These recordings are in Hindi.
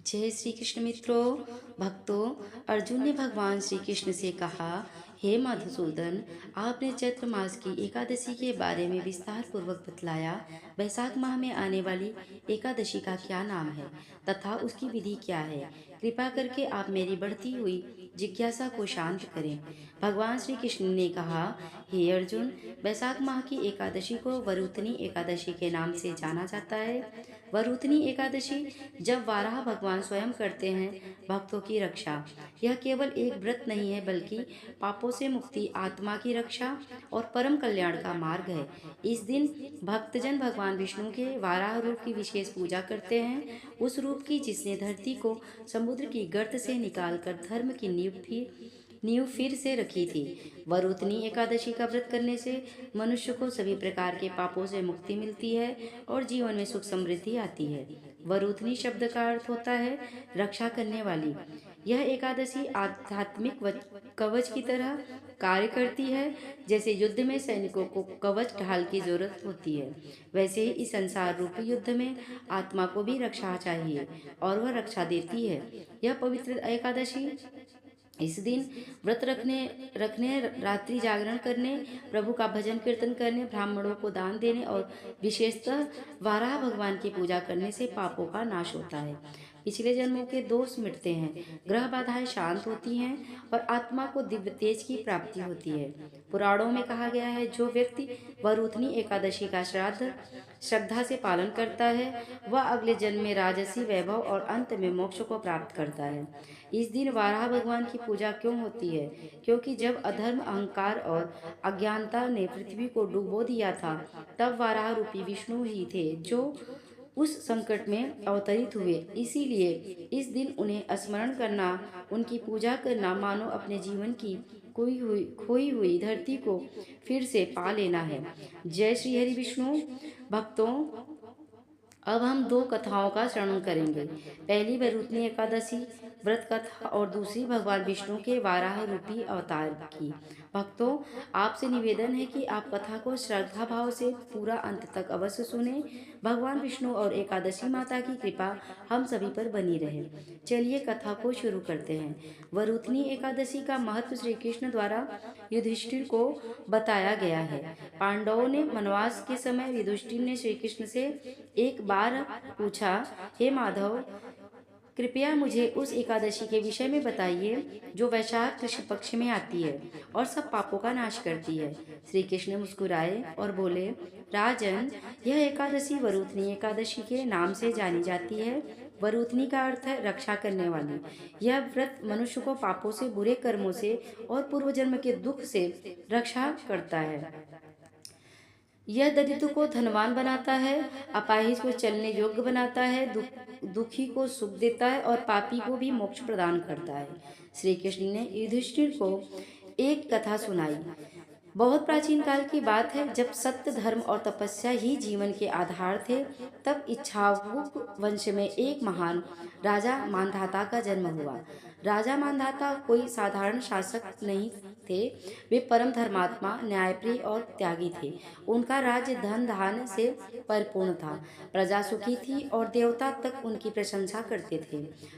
जय श्री कृष्ण मित्रों। भक्तों, अर्जुन ने भगवान श्री कृष्ण से कहा, हे मधुसूदन, आपने चैत्र मास की एकादशी के बारे में विस्तार पूर्वक बतलाया। वैशाख माह में आने वाली एकादशी का क्या नाम है तथा उसकी विधि क्या है? कृपा करके आप मेरी बढ़ती हुई जिज्ञासा को शांत करें। भगवान श्री कृष्ण ने कहा, हे अर्जुन, वैशाख माह की एकादशी को वरुथनी एकादशी के नाम से जाना जाता है। वरुथनी एकादशी जब वाराह भगवान स्वयं करते हैं भक्तों की रक्षा। यह केवल एक व्रत नहीं है बल्कि पापों से मुक्ति, आत्मा की रक्षा और परम कल्याण का मार्ग है। इस दिन भक्तजन भगवान विष्णु के वाराह रूप की विशेष पूजा करते हैं, उस रूप की जिसने धरती को समुद्र की गर्त से निकालकर धर्म की नींव फिर से रखी थी। वरुथनी एकादशी का व्रत करने से मनुष्य को सभी प्रकार के पापों से मुक्ति मिलती है और जीवन में सुख समृद्धि आती है। वरुथनी शब्द का अर्थ होता है रक्षा करने वाली। यह एकादशी आध्यात्मिक कवच की तरह कार्य करती है। जैसे युद्ध में सैनिकों को कवच ढाल की जरूरत होती है, वैसे ही इस संसार रूपी युद्ध में आत्मा को भी रक्षा चाहिए और वह रक्षा देती है। यह पवित्र एकादशी, इस दिन व्रत रखने रखने रात्रि जागरण करने, प्रभु का भजन कीर्तन करने, ब्राह्मणों को दान देने और विशेषतः वाराह भगवान की पूजा करने से पापों का नाश होता है। पिछले जन्मों के दोष मिटते हैं, ग्रह बाधाएं शांत होती हैं और आत्मा को दिव्य तेज की प्राप्ति होती है। पुराणों में कहा गया है, जो व्यक्ति वरुथनी एकादशी का श्राद्ध श्रद्धा से पालन करता है वह अगले जन्म में राजसी वैभव और अंत में मोक्ष को प्राप्त करता है। इस दिन वाराह भगवान की पूजा क्यों होती है? क्योंकि जब अधर्म, अहंकार और अज्ञानता ने पृथ्वी को डुबो दिया था, तब वाराह रूपी विष्णु ही थे जो उस संकट में अवतरित हुए। इसीलिए इस दिन उन्हें स्मरण करना, उनकी पूजा करना मानो अपने जीवन की खोई हुई धरती को फिर से पा लेना है। जय श्री हरि विष्णु। भक्तों, अब हम दो कथाओं का श्रवण करेंगे। पहली वरुथनी एकादशी व्रत कथा और दूसरी भगवान विष्णु के वाराह रूपी अवतार की। भक्तों, आपसे निवेदन है कि आप कथा को श्रद्धा भाव से पूरा अंत तक अवश्य सुने। भगवान विष्णु और एकादशी माता की कृपा हम सभी पर बनी रहे। चलिए कथा को शुरू करते हैं। वरुथनी एकादशी का महत्व श्री कृष्ण द्वारा युधिष्ठिर को बताया गया है। पांडवों ने वनवास के समय युधिष्ठिर ने श्री कृष्ण से एक बार पूछा, हे माधव, कृपया मुझे उस एकादशी के विषय में बताइए जो वैशाख कृष्ण पक्ष में आती है और सब पापों का नाश करती है। श्री कृष्ण मुस्कुराए और बोले, राजन, यह एकादशी वरुथनी एकादशी के नाम से जानी जाती है। वरुथनी का अर्थ है रक्षा करने वाली। यह व्रत मनुष्य को पापों से, बुरे कर्मों से और पूर्व जन्म के दुख से रक्षा करता है। यह दरिद्र को धनवान बनाता है, अपाहिज को चलने योग्य बनाता है, दुखी को सुख देता है और पापी को भी मोक्ष प्रदान करता है। श्री कृष्ण ने युधिष्ठिर को एक कथा सुनाई। बहुत प्राचीन काल की बात है, जब सत्य, धर्म और तपस्या ही जीवन के आधार थे, तब इक्ष्वाकु वंश में एक महान राजा मांधाता का जन्म हुआ। राजा मांधाता कोई साधारण शासक नहीं थे, वे परम धर्मात्मा, न्यायप्रिय और त्यागी थे। उनका राज्य धन धान्य से परिपूर्ण था, प्रजा सुखी थी और देवता तक उनकी प्रशंसा करते थे।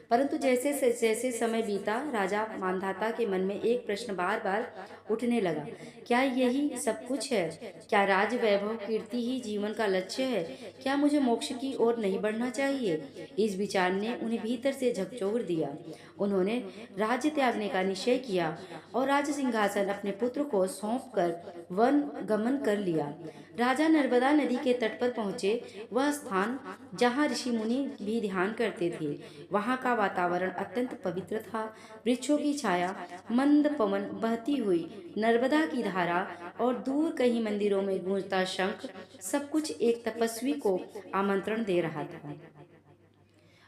परंतु जैसे जैसे समय बीता, राजा मांधाता के मन में एक प्रश्न बार बार उठने लगा, क्या यही सब कुछ है? क्या राज, वैभव, कीर्ति ही जीवन का लक्ष्य है? क्या मुझे मोक्ष की ओर नहीं बढ़ना चाहिए? इस विचार ने उन्हें भीतर से झकझोर दिया। उन्होंने राज्य त्यागने का निश्चय किया और राज सिंहासन अपने पुत्र को सौंपकर वन गमन कर लिया। राजा नर्मदा नदी के तट पर पहुंचे, वह स्थान जहाँ ऋषि मुनि भी ध्यान करते थे। वहाँ का वातावरण अत्यंत पवित्र था। वृक्षों की छाया, मंद पवन, बहती हुई नर्मदा की धारा और दूर कहीं मंदिरों में गूंजता शंख, सब कुछ एक तपस्वी को आमंत्रण दे रहा था।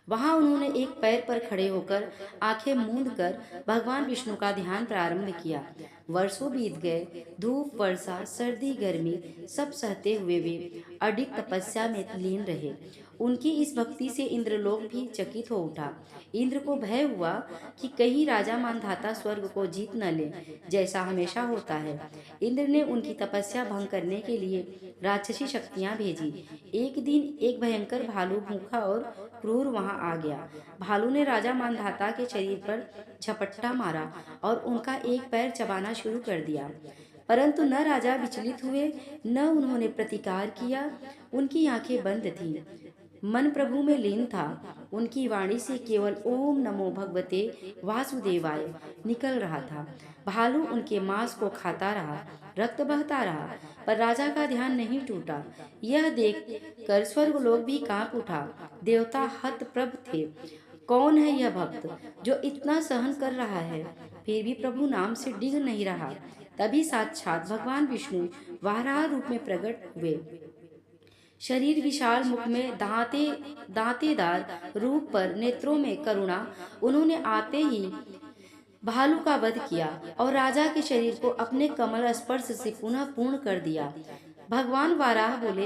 वहां उन्होंने एक पैर पर खड़े होकर आंखें मूंद कर भगवान विष्णु का ध्यान प्रारंभ किया। वर्षों बीत गए, धूप, वर्षा, सर्दी, गर्मी सब सहते हुए वे अडिग तपस्या में लीन रहे। उनकी इस भक्ति से इंद्रलोक भी चकित हो उठा। इंद्र को भय हुआ कि कहीं राजा मानधाता स्वर्ग को जीत न ले, जैसा हमेशा होता है। इंद्र ने उनकी तपस्या भंग करने के लिए राक्षसी शक्तियां भेजी। एक दिन एक भयंकर भालू भूखा और क्रूर वहां आ गया। भालू ने राजा मानधाता के शरीर पर झपट्टा मारा और उनका एक पैर चबाना शुरू कर दिया, परंतु न राजा विचलित हुए न उन्होंने प्रतिकार किया। उनकी आंखें बंद थीं, मन प्रभु में लीन था। उनकी वाणी से केवल ओम नमो भगवते वासुदेवाय निकल रहा था। भालू उनके मांस को खाता रहा, रक्त बहता रहा, पर राजा का ध्यान नहीं टूटा। यह देख कर स्वर्गलोक भी कांप उठा। देवता हतप्रभ थे। कौन है यह भक्त जो इतना सहन कर रहा है, फिर भी प्रभु नाम से डिग नहीं रहा। तभी साक्षात भगवान विष्णु वाराह रूप में प्रकट हुए। शरीर विशाल, मुख में दांतेदार रूप पर, नेत्रों में करुणा। उन्होंने आते ही भालू का वध किया और राजा के शरीर को अपने कमल स्पर्श से पुनः पूर्ण कर दिया। भगवान वाराह बोले,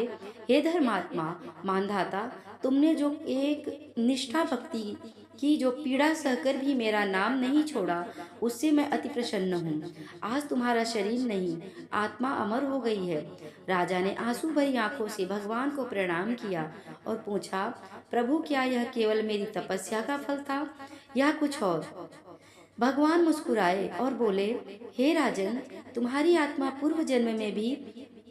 हे धर्मात्मा मानधाता, तुमने जो एक निष्ठा भक्ति की, जो पीड़ा सहकर भी मेरा नाम नहीं छोड़ा, उससे मैं अति प्रसन्न हूँ। आज तुम्हारा शरीर नहीं, आत्मा अमर हो गई है। राजा ने आंसू भरी आंखों से भगवान को प्रणाम किया और पूछा, प्रभु क्या यह केवल मेरी तपस्या का फल था या कुछ और? भगवान मुस्कुराए और बोले, हे राजन, तुम्हारी आत्मा पूर्व जन्म में भी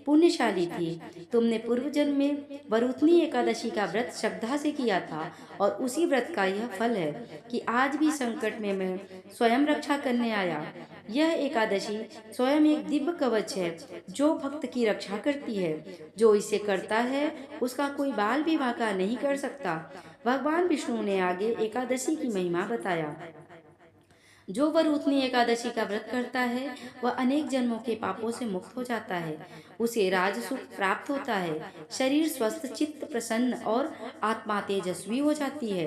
पुण्यशाली थी। तुमने पूर्व जन्म में वरुथनी एकादशी का व्रत श्रद्धा से किया था और उसी व्रत का यह फल है कि आज भी संकट में मैं स्वयं रक्षा करने आया। यह एकादशी स्वयं एक दिव्य कवच है जो भक्त की रक्षा करती है। जो इसे करता है उसका कोई बाल भी बांका नहीं कर सकता। भगवान विष्णु ने आगे एकादशी की महिमा बताया। जो वरुथनी एकादशी का व्रत करता है वह अनेक जन्मों के पापों से मुक्त हो जाता है। उसे राजसुख प्राप्त होता है, शरीर स्वस्थ, चित्त प्रसन्न और आत्मा तेजस्वी हो जाती है।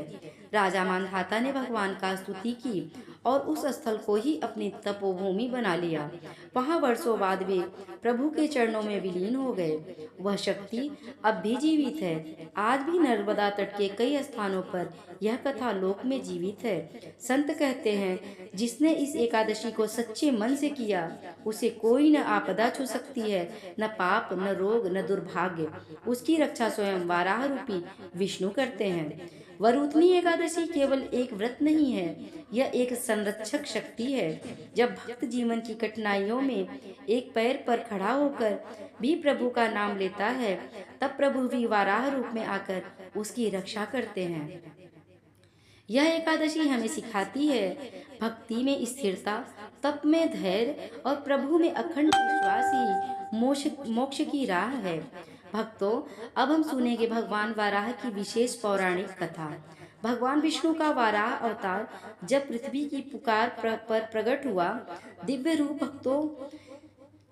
राजा मानधाता ने भगवान का स्तुति की और उस स्थल को ही अपनी तपोभूमि बना लिया। वहां वर्षों बाद वे प्रभु के चरणों में विलीन हो गए। वह शक्ति अब भी जीवित है। आज भी नर्मदा तट के कई स्थानों पर यह कथा लोक में जीवित है। संत कहते हैं, जिसने इस एकादशी को सच्चे मन से किया, उसे कोई न आपदा छू सकती है, न पाप, न रोग, न दुर्भाग्य। उसकी रक्षा स्वयं वाराह रूपी विष्णु करते हैं। वरुथनी एकादशी केवल एक व्रत नहीं है, यह एक संरक्षक शक्ति है। जब भक्त जीवन की कठिनाइयों में एक पैर पर खड़ा होकर भी प्रभु का नाम लेता है, तब प्रभु भी वाराह रूप में आकर उसकी रक्षा करते हैं। यह एकादशी हमें सिखाती है भक्ति में स्थिरता, तप में धैर्य और प्रभु में अखंड विश्वास ही मोक्ष की राह है। भक्तों, अब हम सुनेंगे भगवान वाराह की विशेष पौराणिक कथा। भगवान विष्णु का वाराह अवतार जब पृथ्वी की पुकार पर प्रकट हुआ, दिव्य रूप। भक्तों,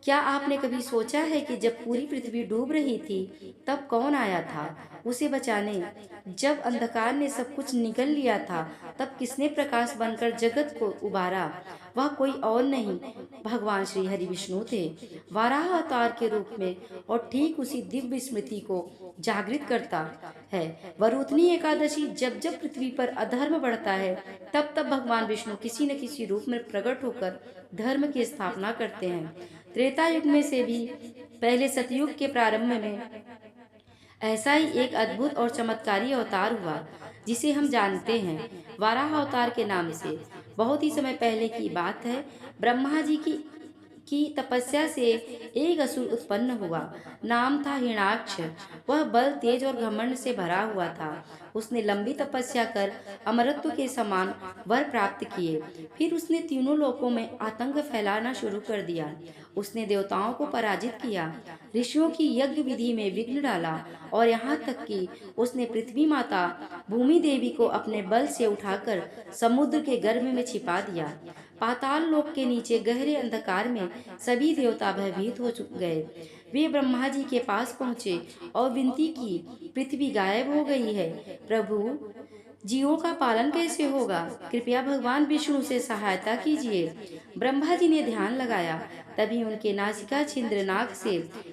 क्या आपने कभी सोचा है कि जब पूरी पृथ्वी डूब रही थी तब कौन आया था उसे बचाने? जब अंधकार ने सब कुछ निगल लिया था तब किसने प्रकाश बनकर जगत को उबारा? वह कोई और नहीं, भगवान श्री हरि विष्णु थे, वाराह अवतार के रूप में। और ठीक उसी दिव्य स्मृति को जागृत करता है वरुथनी एकादशी। जब जब पृथ्वी पर अधर्म बढ़ता है तब तब भगवान विष्णु किसी न किसी रूप में प्रकट होकर धर्म की स्थापना करते हैं। त्रेता युग में से भी पहले सतयुग के प्रारंभ में ऐसा ही एक अद्भुत और चमत्कारी अवतार हुआ जिसे हम जानते हैं वाराह अवतार के नाम से। बहुत ही समय पहले की बात है। ब्रह्मा जी की तपस्या से एक असुर उत्पन्न हुआ। नाम था हिरण्याक्ष। वह बल, तेज और घमंड से भरा हुआ था। उसने लंबी तपस्या कर अमरत्व के समान वर प्राप्त किए। फिर उसने तीनों लोकों में आतंक फैलाना शुरू कर दिया। उसने देवताओं को पराजित किया, ऋषियों की यज्ञ विधि में विघ्न डाला और यहाँ तक कि उसने पृथ्वी माता भूमि देवी को अपने बल से उठाकर समुद्र के गर्भ में छिपा दिया। पाताल लोक के नीचे गहरे अंधकार में सभी देवता भयभीत हो गए। वे ब्रह्मा जी के पास पहुँचे और विनती की, पृथ्वी गायब हो गई है, प्रभु जीवों का पालन कैसे होगा? कृपया भगवान विष्णु से सहायता कीजिए। ब्रह्मा जी ने ध्यान लगाया, तभी उनके नासिका छिद्र नाक से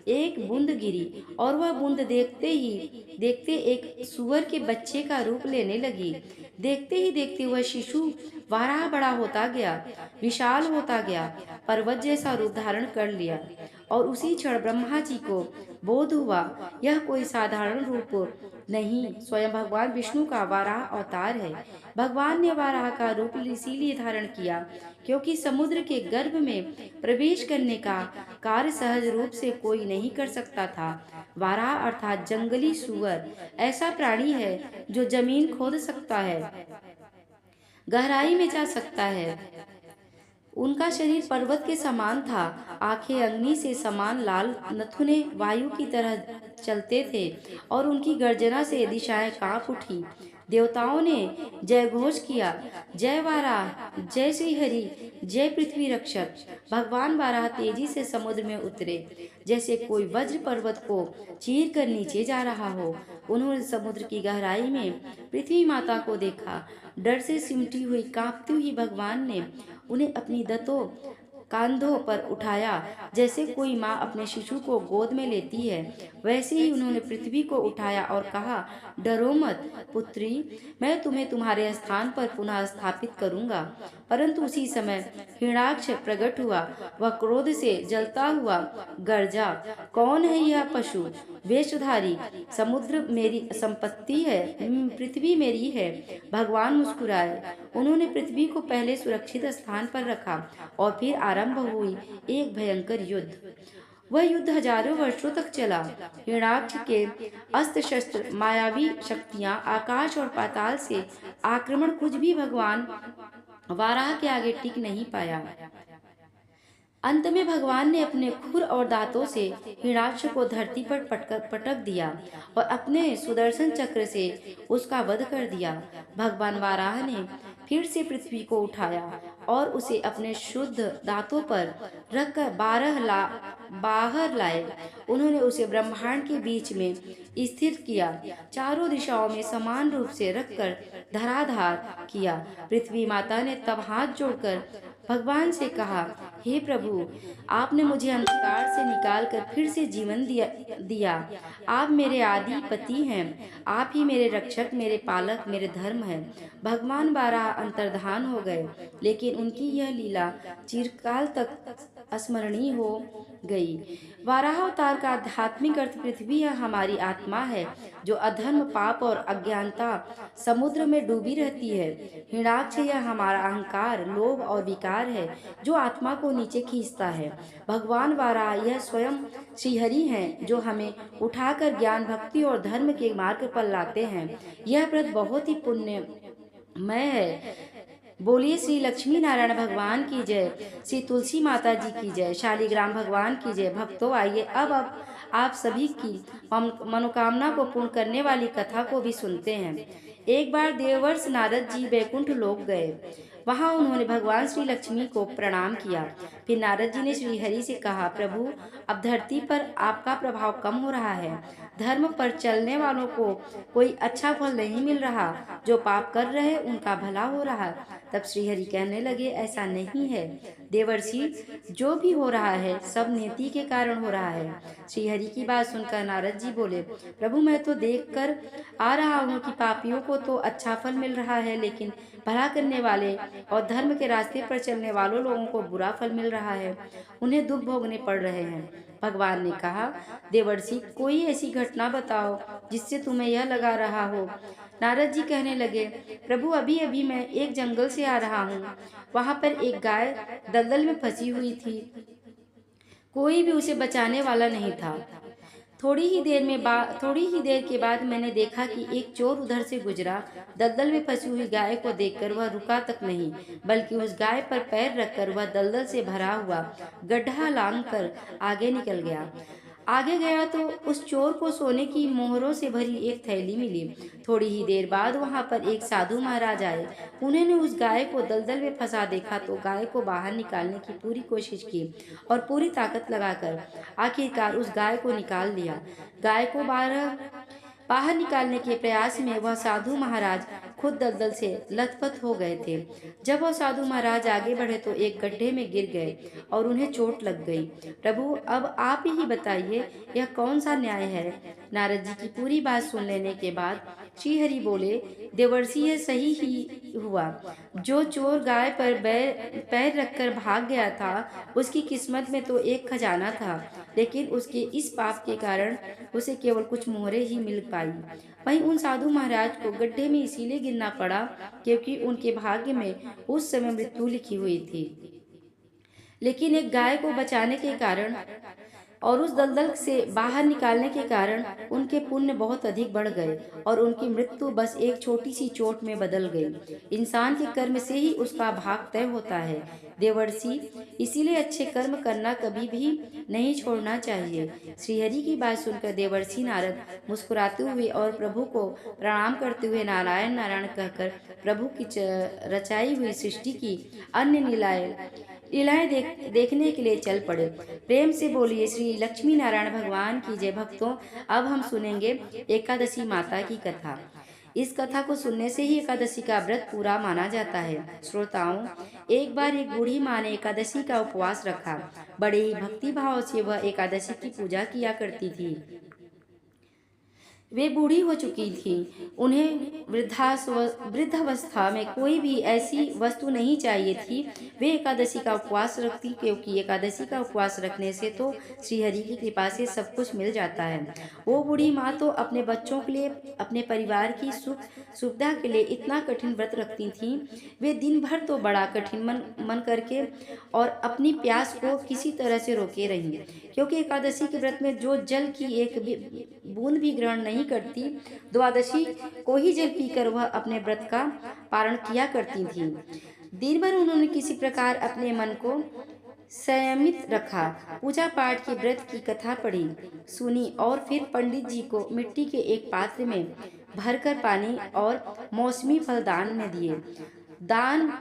एक बूंद गिरी और वह बूंद देखते ही देखते एक सुअर के बच्चे का रूप लेने लगी। देखते ही देखते वह शिशु वाराह बड़ा होता गया, विशाल होता गया, पर्वत जैसा रूप धारण कर लिया और उसी क्षण ब्रह्मा जी को बोध हुआ यह कोई साधारण रूप नहीं, स्वयं भगवान विष्णु का वाराह अवतार है। भगवान ने वाराह का रूप इसीलिए धारण किया क्योंकि समुद्र के गर्भ में प्रवेश करने का कार्य सहज रूप से कोई नहीं कर सकता था। वाराह अर्थात जंगली सुअर ऐसा प्राणी है जो जमीन खोद सकता है, गहराई में जा सकता है। उनका शरीर पर्वत के समान था, आंखें अग्नि से समान लाल, नथुने वायु की तरह चलते थे और उनकी गर्जना से दिशाएं कांप उठी। देवताओं ने जय घोष किया, जय वाराह, जय श्री हरि, जय पृथ्वी रक्षक। भगवान वाराह तेजी से समुद्र में उतरे जैसे कोई वज्र पर्वत को चीर कर नीचे जा रहा हो। उन्होंने समुद्र की गहराई में पृथ्वी माता को देखा। डर से सिमटी हुई कांपती हुई भगवान ने उन्हें अपनी दतों कंधों पर उठाया, जैसे कोई माँ अपने शिशु को गोद में लेती है। वैसे ही उन्होंने पृथ्वी को उठाया और कहा, डरो मत पुत्री, मैं तुम्हें तुम्हारे स्थान पर पुनः स्थापित करूंगा। परंतु उसी समय हिरण्याक्ष प्रकट हुआ। वह क्रोध से जलता हुआ गर्जा, कौन है यह पशु वेशधारी? समुद्र मेरी संपत्ति है, पृथ्वी मेरी है। भगवान मुस्कुराए। उन्होंने पृथ्वी को पहले सुरक्षित स्थान पर रखा और फिर आरंभ हुई एक भयंकर युद्ध। वह युद्ध हजारों वर्षों तक चला। हिरण्याक्ष के अस्त्र शस्त्र, मायावी शक्तियां, आकाश और पाताल से आक्रमण कुछ भी भगवान वाराह के आगे टिक नहीं पाया। अंत में भगवान ने अपने खुर और दांतों से हिरण्याक्ष को धरती पर पटक दिया और अपने सुदर्शन चक्र से उसका वध कर दिया। भगवान वाराह ने फिर से पृथ्वी को उठाया और उसे अपने शुद्ध दांतों पर रखकर बाहर लाए। उन्होंने उसे ब्रह्मांड के बीच में स्थिर किया, चारों दिशाओं में समान रूप से रखकर धराधार किया। पृथ्वी माता ने तब हाथ जोड़कर भगवान से कहा, हे प्रभु, आपने मुझे अंधकार से निकालकर फिर से जीवन दिया। आप मेरे आदि पति हैं, आप ही मेरे रक्षक, मेरे पालक, मेरे धर्म हैं। भगवान वाराह अंतर्धान हो गए, लेकिन उनकी यह लीला चिरकाल तक स्मरणीय हो गई। वाराह अवतार का आध्यात्मिक अर्थ पृथ्वी यह हमारी आत्मा है जो अधर्म, पाप और अज्ञानता समुद्र में डूबी रहती है। हिरण्याक्ष यह हमारा अहंकार, लोभ और विकार है जो आत्मा को नीचे खींचता है। भगवान वाराह यह स्वयं श्रीहरि हैं जो हमें उठाकर ज्ञान, भक्ति और धर्म के मार्ग पर लाते हैं। यह व्रत बहुत ही पुण्यमय है। बोलिए श्री लक्ष्मी नारायण भगवान की जय, श्री तुलसी माता जी की जय, शालिग्राम भगवान की जय। भक्तों, आइए अब आप सभी की मनोकामना को पूर्ण करने वाली कथा को भी सुनते हैं। एक बार देवर्षि नारद जी बैकुंठ लोक गए। वहां उन्होंने भगवान श्री लक्ष्मी को प्रणाम किया। फिर नारद जी ने श्री हरि से कहा, प्रभु, अब धरती पर आपका प्रभाव कम हो रहा है। धर्म पर चलने वालों को कोई अच्छा फल नहीं मिल रहा, जो पाप कर रहे उनका भला हो रहा। तब श्रीहरि कहने लगे, ऐसा नहीं है देवर्षि, जो भी हो रहा है सब नीति के कारण हो रहा है। श्रीहरि की बात सुनकर नारद जी बोले, प्रभु, मैं तो देख कर आ रहा हूँ कि पापियों को तो अच्छा फल मिल रहा है, लेकिन भला करने वाले और धर्म के रास्ते पर चलने वालों लोगों को बुरा फल मिल रहा है, उन्हें दुख भोगने पड़ रहे हैं। भगवान ने कहा, देवर्षि, कोई ऐसी घटना बताओ जिससे तुम्हें यह लगा रहा हो। नारद जी कहने लगे, प्रभु, अभी अभी मैं एक जंगल से आ रहा हूँ। वहाँ पर एक गाय दलदल में फंसी हुई थी। कोई भी उसे बचाने वाला नहीं था। थोड़ी ही देर के बाद मैंने देखा कि एक चोर उधर से गुजरा। दलदल में फंसी हुई गाय को देखकर वह रुका तक नहीं, बल्कि उस गाय पर पैर रखकर वह दलदल से भरा हुआ गड्ढा लांघकर आगे निकल गया। आगे गया तो उस चोर को सोने की मोहरों से भरी एक थैली मिली। थोड़ी ही देर बाद वहां पर एक साधु महाराज आए। उन्होंने उस गाय को दलदल में फंसा देखा तो गाय को बाहर निकालने की पूरी कोशिश की और पूरी ताकत लगाकर आखिरकार उस गाय को निकाल लिया। गाय को बाहर निकालने के प्रयास में वह साधु महाराज खुद दलदल से लथपथ हो गए थे। जब वह साधु महाराज आगे बढ़े तो एक गड्ढे में गिर गए और उन्हें चोट लग गई। प्रभु, अब आप ही बताइए, यह कौन सा न्याय है? नारद जी की पूरी बात सुन लेने के बाद श्रीहरि बोले, देवर्षि, यह सही ही हुआ। जो चोर गाय पर पैर रखकर भाग गया था, उसकी किस्मत में तो एक खजाना था। लेकिन उसके इस पाप के कारण उसे केवल कुछ मोहरें ही मिल पाई। वहीं उन साधु महाराज को गड्ढे में इसीलिए गिरना पड़ा क्योंकि उनके भाग्य में उस समय मृत्यु लिखी हुई थी। लेकिन एक गाय को बचाने के कारण और उस दलदल से बाहर निकालने के कारण उनके पुण्य बहुत अधिक बढ़ गए और उनकी मृत्यु बस एक छोटी सी चोट में बदल गई। इंसान के कर्म से ही उसका भाग तय होता है देवर्षि, इसीलिए अच्छे कर्म करना कभी भी नहीं छोड़ना चाहिए। श्रीहरि की बात सुनकर देवर्षि नारद मुस्कुराते हुए और प्रभु को प्रणाम करते हुए नारायण नारायण कहकर प्रभु की रचाई हुई सृष्टि की अन्य लीलाएं देखने के लिए चल पड़े। प्रेम से बोलिए श्री लक्ष्मी नारायण भगवान की जय। भक्तों, अब हम सुनेंगे एकादशी माता की कथा। इस कथा को सुनने से ही एकादशी का व्रत पूरा माना जाता है। श्रोताओं, एक बार एक बूढ़ी माँ ने एकादशी का उपवास रखा। बड़े ही भक्ति भाव से वह एकादशी की पूजा किया करती थी। वे बूढ़ी हो चुकी थी। उन्हें वृद्धावस्था में कोई भी ऐसी वस्तु नहीं चाहिए थी। वे एकादशी का उपवास रखती क्योंकि एकादशी का उपवास रखने से तो श्रीहरि की कृपा से सब कुछ मिल जाता है। वो बूढ़ी माँ तो अपने बच्चों के लिए, अपने परिवार की सुख सुविधा के लिए इतना कठिन व्रत रखती थीं। वे दिन भर तो बड़ा कठिन मन करके और अपनी प्यास को किसी तरह से रोके रहीं, क्योंकि एकादशी के व्रत में जो जल की एक बूंद भी ग्रहण नहीं करती, द्वादशी को ही जल पीकर वह अपने व्रत का पारण किया करती थी। दिन भर उन्होंने किसी प्रकार अपने मन को संयमित रखा, पूजा पाठ के व्रत की कथा पढ़ी सुनी और फिर पंडित जी को मिट्टी के एक पात्र में भरकर पानी और मौसमी फल दान में दिए। दान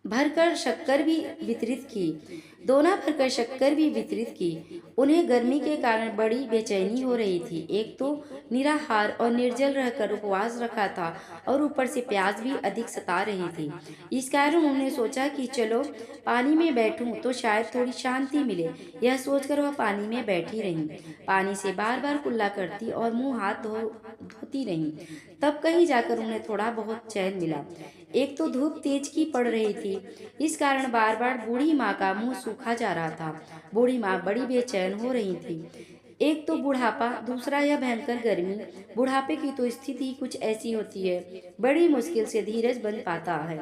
भरकर शक्कर भी वितरित की, दोना भरकर शक्कर भी वितरित की। उन्हें गर्मी के कारण बड़ी बेचैनी हो रही थी। एक तो निराहार और निर्जल रहकर उपवास रखा था और ऊपर से प्यास भी अधिक सता रही थी। इस कारण उन्होंने सोचा कि चलो पानी में बैठूं तो शायद थोड़ी शांति मिले। यह सोचकर वह पानी में बैठी रही, पानी से बार बार कुल्ला करती और मुंह हाथ धोती रही। तब कहीं जाकर उन्हें थोड़ा बहुत चैन मिला। एक तो धूप तेज की पड़ रही थी, इस कारण बार बार बूढ़ी माँ का मुंह सूखा जा रहा था। बूढ़ी माँ बड़ी बेचैन हो रही थी। एक तो बुढ़ापा, दूसरा यह भयंकर गर्मी। बुढ़ापे की तो स्थिति ही कुछ ऐसी होती है, बड़ी मुश्किल से धीरज बन पाता है।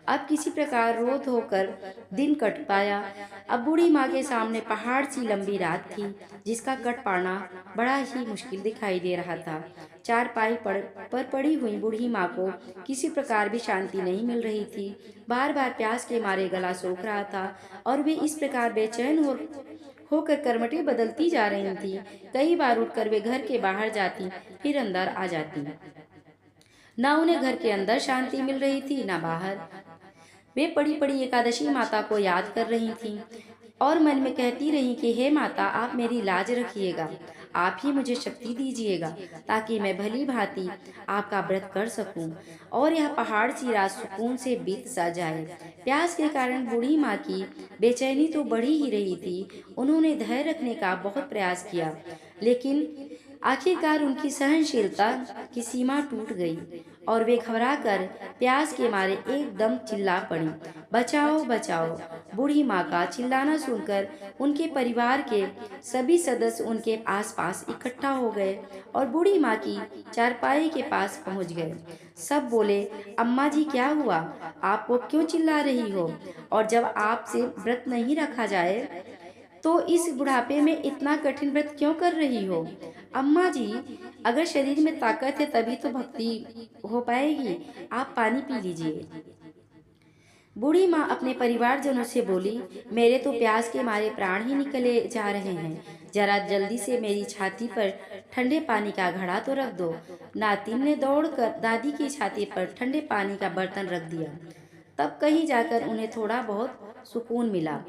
अब किसी प्रकार रो धोकर दिन कट पाया। अब बूढ़ी माँ के सामने पहाड़ सी लंबी रात थी, जिसका कट पाना बड़ा ही मुश्किल दिखाई दे रहा था। चारपाई पर पड़ी हुई बूढ़ी माँ को किसी प्रकार भी शांति नहीं मिल रही थी। बार बार प्यास के मारे गला सूख रहा था और वे इस प्रकार बेचैन होकर करवटें बदलती जा रही थी। कई बार उठकर वे घर के बाहर जाती, फिर अंदर आ जाती। ना उन्हें घर के अंदर शांति मिल रही थी, ना बाहर। वे पड़ी पड़ी एकादशी माता को याद कर रही थीं और मन में कहती रहीं कि हे माता, आप मेरी लाज रखिएगा, आप ही मुझे शक्ति दीजिएगा ताकि मैं भली भांति आपका व्रत कर सकूं और यह पहाड़ सी रात सुकून से बीत सा जाए। प्यास के कारण बूढ़ी माँ की बेचैनी तो बढ़ी ही रही थी। उन्होंने धैर्य रखने का बहुत प्रयास किया, लेकिन आखिरकार उनकी सहनशीलता की सीमा टूट गई और वे घबराकर प्यास के मारे एकदम चिल्ला पड़ी, बचाओ बचाओ। बूढ़ी माँ का चिल्लाना सुनकर उनके परिवार के सभी सदस्य उनके आसपास इकट्ठा हो गए और बूढ़ी माँ की चारपाई के पास पहुँच गए। सब बोले, अम्मा जी क्या हुआ, आपको क्यों चिल्ला रही हो, और जब आपसे व्रत नहीं रखा जाए तो इस बुढ़ापे में इतना कठिन व्रत क्यों कर रही हो। अम्मा जी, अगर शरीर में ताकत है तभी तो भक्ति हो पाएगी, आप पानी पी लीजिए। बूढ़ी माँ अपने परिवारजनों से बोली, मेरे तो प्यास के मारे प्राण ही निकले जा रहे हैं, जरा जल्दी से मेरी छाती पर ठंडे पानी का घड़ा तो रख दो। नातिन ने दौड़कर दादी की छाती पर ठंडे पानी का बर्तन रख दिया। तब कहीं जाकर उन्हें थोड़ा बहुत सुकून मिला,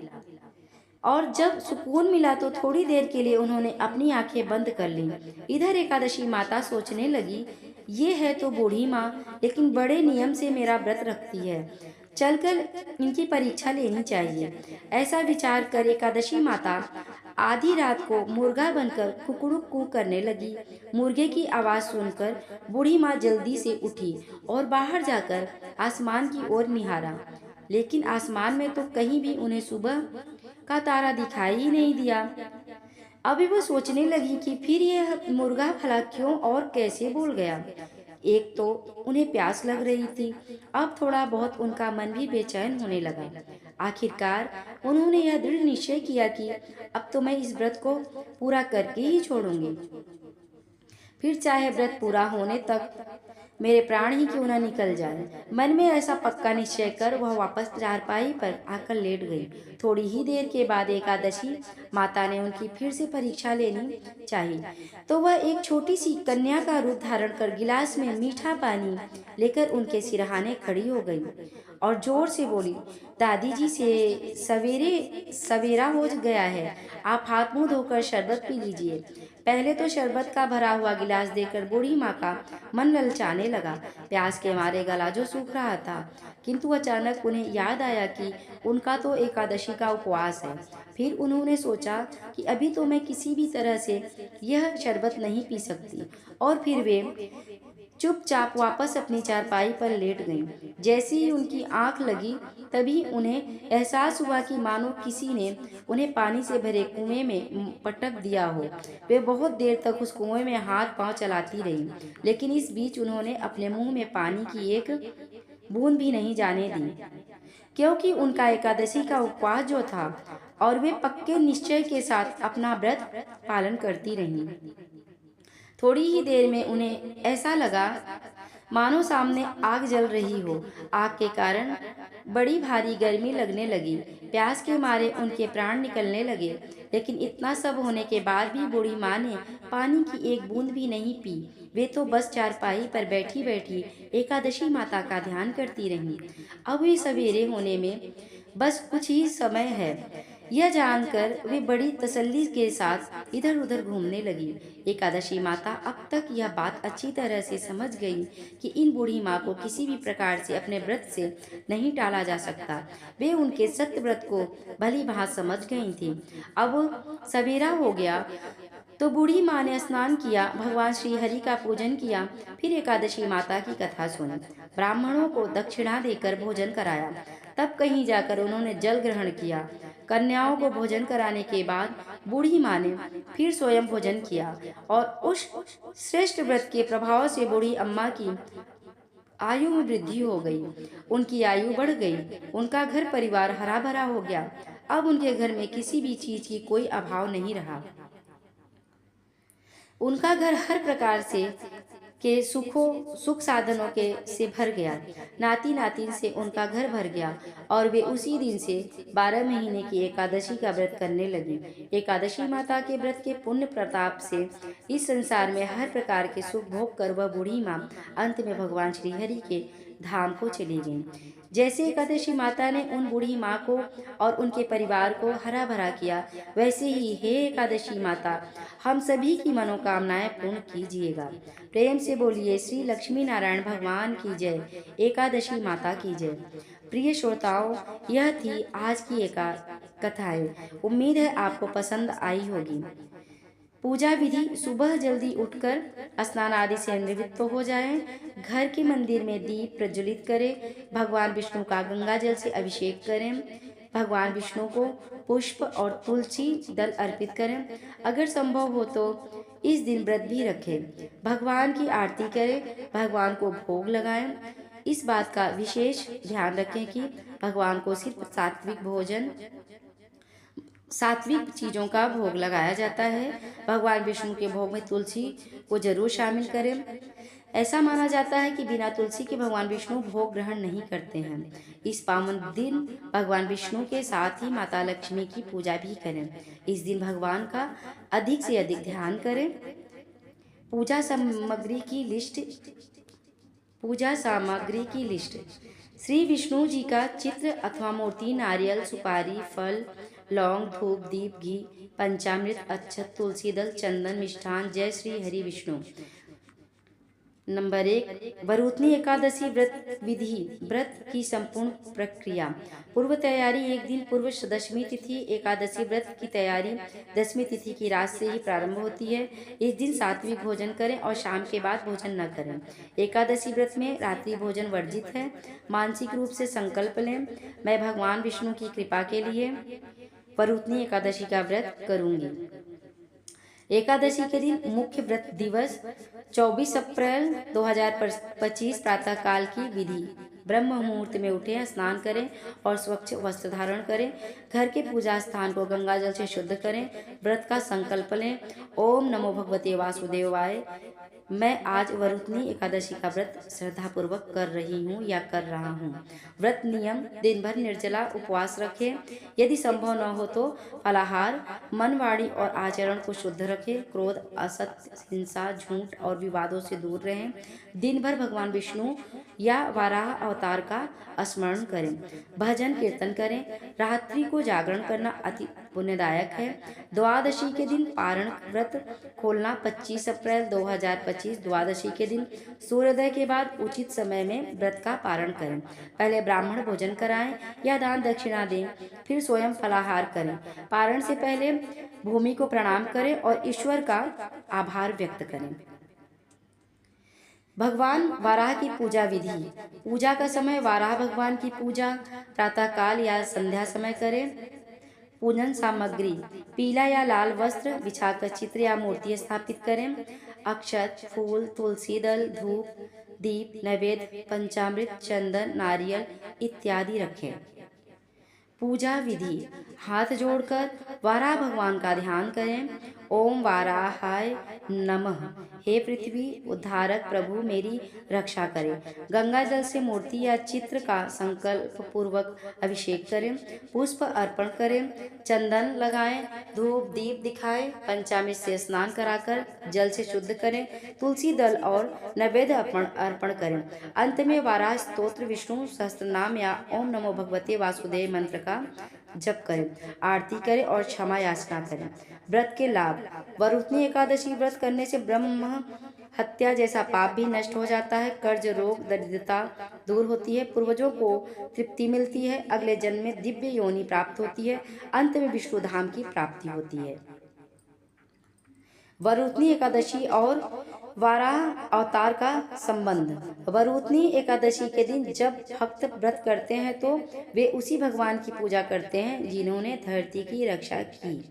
और जब सुकून मिला तो थोड़ी देर के लिए उन्होंने अपनी आंखें बंद कर लीं। इधर एकादशी माता सोचने लगी, ये है तो बूढ़ी माँ, लेकिन बड़े नियम से मेरा व्रत रखती है, चलकर इनकी परीक्षा लेनी चाहिए। ऐसा विचार कर एकादशी माता आधी रात को मुर्गा बनकर कुकड़ुक कू करने लगी। मुर्गे की आवाज़ सुनकर बूढ़ी माँ जल्दी से उठी और बाहर जाकर आसमान की ओर निहारा, लेकिन आसमान में तो कहीं भी उन्हें सुबह का तारा दिखाई ही नहीं दिया। अभी वो सोचने लगी कि फिर यह मुर्गा भला क्यों और कैसे बोल गया। एक तो उन्हें प्यास लग रही थी, अब थोड़ा बहुत उनका मन भी बेचैन होने लगा। आखिरकार उन्होंने यह दृढ़ निश्चय किया कि अब तो मैं इस व्रत को पूरा करके ही छोड़ूंगी, फिर चाहे व्रत पूरा होने तक मेरे प्राण ही क्यों न निकल जाए। मन में ऐसा पक्का निश्चय कर वह वापस चारपाई पर आकर लेट गई। थोड़ी ही देर के बाद एकादशी माता ने उनकी फिर से परीक्षा लेनी चाहिए, तो वह एक छोटी सी कन्या का रूप धारण कर गिलास में मीठा पानी लेकर उनके सिरहाने खड़ी हो गई और जोर से बोली, दादी जी से सवेरे सवेरा हो गया है, आप हाथ मुंह धोकर शरबत पी लीजिए। पहले तो शरबत का भरा हुआ गिलास देकर बूढ़ी माँ का मन ललचाने लगा। प्यास के मारे गला जो सूख रहा था, किंतु अचानक उन्हें याद आया कि उनका तो एकादशी का उपवास है। फिर उन्होंने सोचा कि अभी तो मैं किसी भी तरह से यह शरबत नहीं पी सकती, और फिर वे चुपचाप वापस अपनी चारपाई पर लेट गईं। जैसे ही उनकी आंख लगी, तभी उन्हें एहसास हुआ कि मानो किसी ने उन्हें पानी से भरे कुएं में पटक दिया हो। वे बहुत देर तक उस कुएं में हाथ पांव चलाती रहीं, लेकिन इस बीच उन्होंने अपने मुंह में पानी की एक बूंद भी नहीं जाने दी, क्योंकि उनका एकादशी का उपवास जो था, और वे पक्के निश्चय के साथ अपना व्रत पालन करती रहीं। थोड़ी ही देर में उन्हें ऐसा लगा मानो सामने आग जल रही हो। आग के कारण बड़ी भारी गर्मी लगने लगी। प्यास के मारे उनके प्राण निकलने लगे, लेकिन इतना सब होने के बाद भी बूढ़ी माँ ने पानी की एक बूंद भी नहीं पी। वे तो बस चारपाई पर बैठी बैठी एकादशी माता का ध्यान करती रहीं। अब भी सवेरे होने में बस कुछ ही समय है, यह जानकर वे बड़ी तसल्ली के साथ इधर उधर घूमने लगी। एकादशी माता अब तक यह बात अच्छी तरह से समझ गई कि इन बूढ़ी माँ को किसी भी प्रकार से अपने व्रत से नहीं टाला जा सकता। वे उनके सत्य व्रत को भली भांति समझ गई थी। अब सवेरा हो गया तो बूढ़ी माँ ने स्नान किया, भगवान श्री हरि का पूजन किया, फिर एकादशी माता की कथा सुनी, ब्राह्मणों को दक्षिणा देकर भोजन कराया। तब कहीं जाकर उन्होंने जल ग्रहण किया। कन्याओं को भोजन कराने के बाद बूढ़ी माँ ने फिर स्वयं भोजन किया, और उस श्रेष्ठ व्रत के प्रभाव से बूढ़ी अम्मा की आयु में वृद्धि हो गई। उनकी आयु बढ़ गई, उनका घर परिवार हरा भरा हो गया। अब उनके घर में किसी भी चीज की कोई अभाव नहीं रहा। उनका घर हर प्रकार से के सुख साधनों के से भर गया। नाती नातिन से उनका घर भर गया, और वे उसी दिन से 12 महीने की एकादशी का व्रत करने लगी। एकादशी माता के व्रत के पुण्य प्रताप से इस संसार में हर प्रकार के सुख भोग कर वह बूढ़ी माँ अंत में भगवान श्री हरि के धाम को चली गई। जैसे एकादशी माता ने उन बूढ़ी माँ को और उनके परिवार को हरा भरा किया, वैसे ही हे एकादशी माता, हम सभी की मनोकामनाएं पूर्ण कीजिएगा। प्रेम से बोलिए श्री लक्ष्मी नारायण भगवान की जय, एकादशी माता की जय। प्रिय श्रोताओं, यह थी आज की कथाएं। उम्मीद है आपको पसंद आई होगी। पूजा विधि: सुबह जल्दी उठकर स्नान आदि से निवृत्त हो जाएं, घर के मंदिर में दीप प्रज्वलित करें, भगवान विष्णु का गंगा जल से अभिषेक करें, भगवान विष्णु को पुष्प और तुलसी दल अर्पित करें। अगर संभव हो तो इस दिन व्रत भी रखें, भगवान की आरती करें, भगवान को भोग लगाएं। इस बात का विशेष ध्यान रखें कि भगवान को सिर्फ सात्विक चीज़ों का भोग लगाया जाता है। भगवान विष्णु के भोग में तुलसी को जरूर शामिल करें। ऐसा माना जाता है कि बिना तुलसी के भगवान विष्णु भोग ग्रहण नहीं करते हैं। इस पावन दिन भगवान विष्णु के साथ ही माता लक्ष्मी की पूजा भी करें। इस दिन भगवान का अधिक से अधिक ध्यान करें। पूजा सामग्री की लिस्ट: श्री विष्णु जी का चित्र अथवा मूर्ति, नारियल, सुपारी, फल, लौंग, धूप, दीप, घी, पंचामृत, अक्षत, तुलसी दल, चंदन, मिष्ठान। जय श्री हरि विष्णु। नंबर 1, वरुथनी एकादशी व्रत विधि। व्रत की संपूर्ण प्रक्रिया: पूर्व तैयारी: एक दिन पूर्व दशमी तिथि। एकादशी व्रत की तैयारी दशमी तिथि की रात से ही प्रारंभ होती है। इस दिन सात्विक भोजन करें और शाम के बाद भोजन न करें। एकादशी व्रत में रात्रि भोजन वर्जित है। मानसिक रूप से संकल्प लें, मैं भगवान विष्णु की कृपा के लिए वरुथनी एकादशी का व्रत करूंगी। एकादशी के दिन मुख्य व्रत दिवस 24 अप्रैल 2025 प्रातः काल की विधि। ब्रह्म मुहूर्त में उठें, स्नान करें और स्वच्छ वस्त्र धारण करें। घर के पूजा स्थान को गंगा जल से शुद्ध करें। व्रत का संकल्प लें। ओम नमो भगवते वासुदेवाय। मैं आज वरुथनी एकादशी का व्रत श्रद्धापूर्वक कर रही हूँ या कर रहा हूँ। व्रत नियम: दिन भर निर्जला उपवास रखें। यदि संभव न हो तो फलाहार। मन, वाणी और आचरण को शुद्ध रखें। क्रोध, असत्य, हिंसा, झूठ और विवादों से दूर रहें। दिन भर भगवान विष्णु या वाराह अवतार का स्मरण करें। भजन कीर्तन करें। रात्रि को जागरण करना अति पुण्यदायक है। द्वादशी के दिन पारण व्रत खोलना 25 अप्रैल 2025 द्वादशी के दिन सूर्योदय के बाद उचित समय में व्रत का पारण करें। पहले ब्राह्मण भोजन कराएं या दान दक्षिणा दें, फिर स्वयं फलाहार करें। पारण से पहले भूमि को प्रणाम करें और ईश्वर का आभार व्यक्त करें। भगवान वाराह की पूजा विधि: पूजा का समय: वाराह भगवान की पूजा प्रातः काल या संध्या समय करें। पूजन सामग्री: पीला या लाल वस्त्र बिछाकर चित्र या मूर्ति स्थापित करें। अक्षत, फूल, तुलसी दल, धूप, दीप, नैवेद्य, पंचामृत, चंदन, नारियल इत्यादि रखें। पूजा विधि: हाथ जोड़कर वाराह भगवान का ध्यान करें। ओम वाराहाय नमः। हे पृथ्वी उद्धारक प्रभु, मेरी रक्षा करें। गंगा जल से मूर्ति या चित्र का संकल्प पूर्वक अभिषेक करें। पुष्प अर्पण करें। चंदन लगाएं। धूप दीप दिखाएं। पंचामृत से स्नान कराकर जल से शुद्ध करें। तुलसी दल और नैवेद्य अर्पण करें। अंत में वाराह स्तोत्र, विष्णु सहस्त्रनाम या ओम नमो भगवते वासुदेव मंत्र का जप करें। आरती करें और क्षमा याचना करें। व्रत के लाभ: वरुथनी एकादशी व्रत करने से ब्रह्म हत्या जैसा पाप भी नष्ट हो जाता है। कर्ज, रोग, दरिद्रता दूर होती है। पूर्वजों को तृप्ति मिलती है। अगले जन्म में दिव्य योनि प्राप्त होती है। अंत में विष्णु धाम की प्राप्ति होती है। वरुथनी एकादशी और वाराह अवतार का संबंध: वरुथनी एकादशी के दिन जब भक्त व्रत करते हैं तो वे उसी भगवान की पूजा करते हैं जिन्होंने धरती की रक्षा की,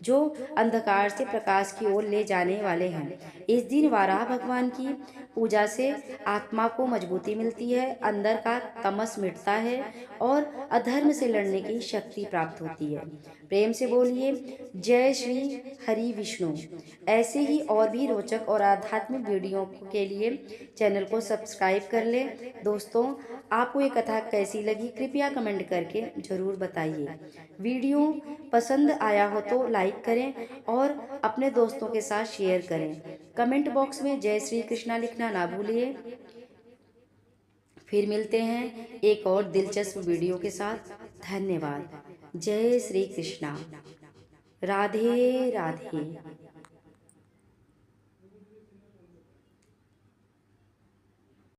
जो अंधकार से प्रकाश की ओर ले जाने वाले हैं। इस दिन वाराह भगवान की पूजा से आत्मा को मजबूती मिलती है, अंदर का तमस मिटता है और अधर्म से लड़ने की शक्ति प्राप्त होती है। प्रेम से बोलिए जय श्री हरि विष्णु। ऐसे ही और भी रोचक और आध्यात्मिक वीडियो के लिए चैनल को सब्सक्राइब कर ले। दोस्तों, आपको ये कथा कैसी लगी कृपया कमेंट करके जरूर बताइए। वीडियो पसंद आया हो तो लाइक करें और अपने दोस्तों के साथ शेयर करें। कमेंट बॉक्स में जय श्री कृष्णा लिखना ना भूलिए। फिर मिलते हैं एक और दिलचस्प वीडियो के साथ। धन्यवाद। जय श्री कृष्णा। राधे राधे।